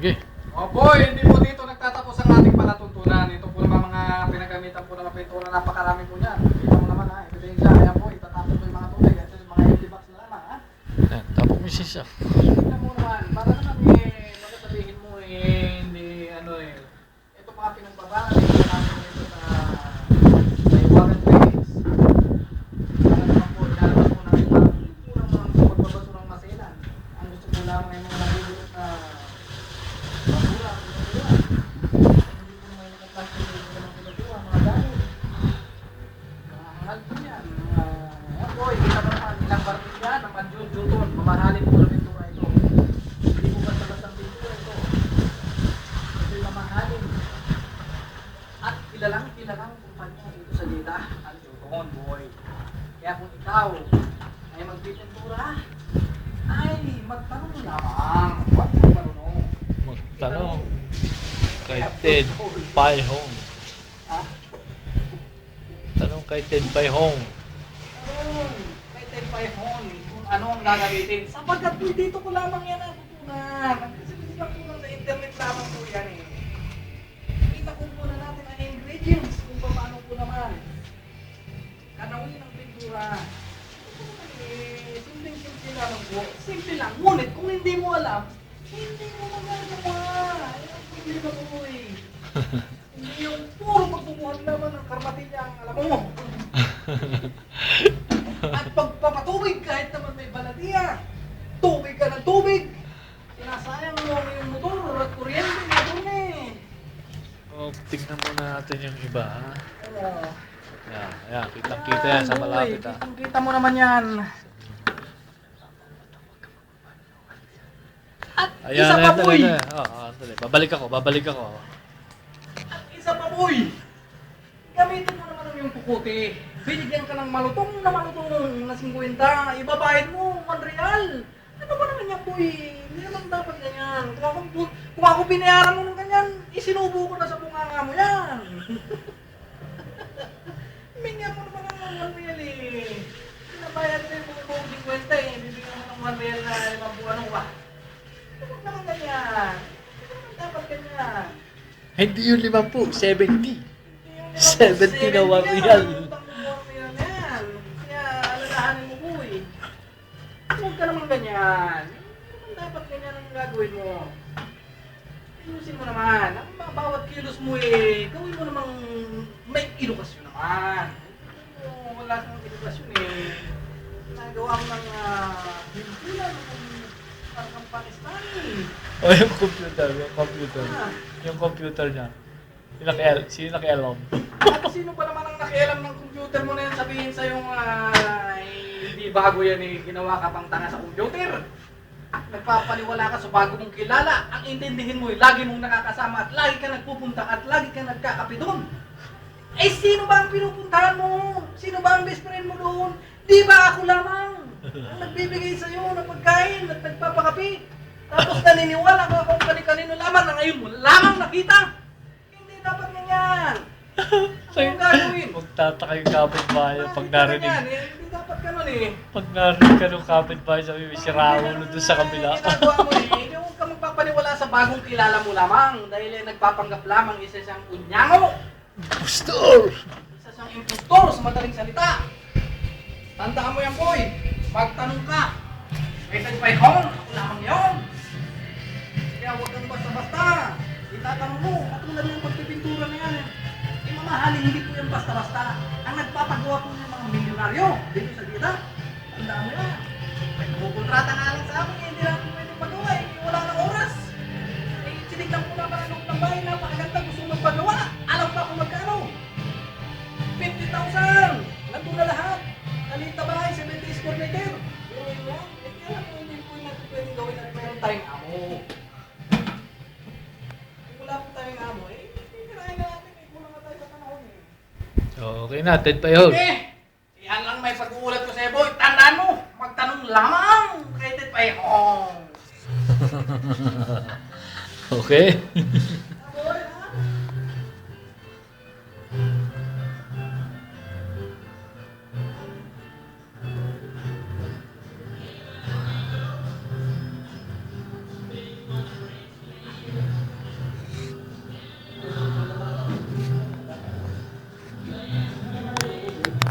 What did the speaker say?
Sige. Oh boy, hindi po dito nagtatapos ang ating palatuntunan. Ito po naman mga pinagamitan po ng mga pintura. Napakarami po niyan. Kita mo naman ha. Ebidensya. Ayan po, itatapos po yung mga tubig. Ito yung mga empty box na lamang ha. Ayan, tapos may sisa. Tingnan mo naman. Para naman baka sabihin mo hindi ano ito mga pinagbabangan. Ito namin ito sa water drains. Para naman po, ilalabas mo namin mga pagbabasurang maselan. Ang gusto mo lamang ay mga nabibulot na basura. Mamahalin po ng pintura ito. Hindi po basta-basta ang pintura ito. Ito'y mamahalin. At kilalang kumpanya ito sa dita. Ang Juton, boy. Kaya kung ikaw ay magpipintura, ay magtanong lamang. Huwag mo marunong. Magtanong kay Ted Paihong. Ha? Tanong kay Ted Paihong. May Ted Paihong. Ano ang gagamitin? Sapagkat dito ko lamang yan natutunan. Kasi lang po lang sa internet lamang po yan eh. Kita ko muna natin ang ingredients kung paano po naman kanawin ang pintura. Simple lamang po. Simple lang. Ngunit kung hindi mo alam, hindi mo magagawa. Ayan ang problema po eh. Hindi yung puro pagbubuhat naman ng karmatilya ang alam mo. At pagpapatubig kahit naman may baladiya, tubig ka ng tubig, sinasayang mo yung motor at kuryente na doon eh. Oh, tignan muna natin yung iba, ha? Oo. Ayan, kitang-kita yan sa malapit, ha? Kita mo naman yan. At Ayan, isa pa boy. Babalik ako. At isa pa boy. Gamitin mo naman ang iyong pukuti. Binigyan ka ng malutong na 50, ibabayad mo, 1 real. Ano ba naman yan, boy? Hindi naman dapat ganyan. Kung ako binayaran mo ng ganyan, isinubo ko na sa bunganga mo yan. Bigyan mo naman ng 1 real eh. Pinabayad mo yung buong 50 eh. Bibigyan mo ng 1 real na 5 buwan ba? Ano naman ganyan? Hindi naman dapat ganyan. Hindi yung 50, 70. 70 na 1 real. Huwag ka naman ganyan. Hindi naman dapat ganyan ang gagawin mo. Ayusin mo naman. Ang bawat kilos mo gawin mo namang may edukasyon naman. Wala kang edukasyon Nagawa mo ng pintulan parang Pakistani. O yung computer. Yung computer niya. Sino nakialam? At sino pa naman ang nakialam ng computer mo na yan sabihin sa'yo hindi bago yan ginawa ka pang tanga sa computer. Nagpapaniwala ka sa bago mong kilala. Ang intindihin mo lagi mong nakakasama at lagi ka nagpupunta at lagi ka nagkakape doon. Sino ba ang pinupuntahan mo? Sino ba ang best friend mo doon? Di ba ako lamang ang nagbibigay sa'yo ng pagkain at nagpapakape? Tapos naniniwala ka kung kanino lamang na ngayon mo lamang nakita. Hindi dapat ganyan. Ano gagawin? Magtataka yung kapitbahay pag narinig. Hindi dapat ganun Pag narinig ka ng kapitbahay, sabi may siraulo doon sa kabila. Ginagawa mo hindi huwag ka magpapaniwala sa bagong kilala mo lamang. Dahil nagpapanggap lamang isa siyang unyango. Impostor! Isa siyang impostor sa madaling salita. Tandaan mo yan, boy. Magtanong ka. May Paihong, ako lamang yun. Kaya huwag kang basta-basta. Itatanong mo, katulad ng pagpipintura na yan. Mamahalin, hindi po yan basta-basta. Ang nagpapagawa po ng mga milyonaryo dito sa dita. Tandaan mo yan. May kumukontrata nga lang sa amin, hindi natin pwede pagawa wala nang oras. Sinignan ko naman ang loob ng bahay, napakaganda, gusto magpagawa. Alam pa kung magkano. 50,000! Nandun na lahat. Kalita bahay, 70 square meter. Pero yun lang, kaya lang hindi po natin pwedeng gawin at meron tayong amo. Kung wala po tayong amo, titirahin na natin, kulang na tayo sa panahon Okay na, Ted Paihong. Yan lang may pag-uulat ko sa'yo, boy. Tandaan mo, magtanong lamang kay Ted Paihong. Okay.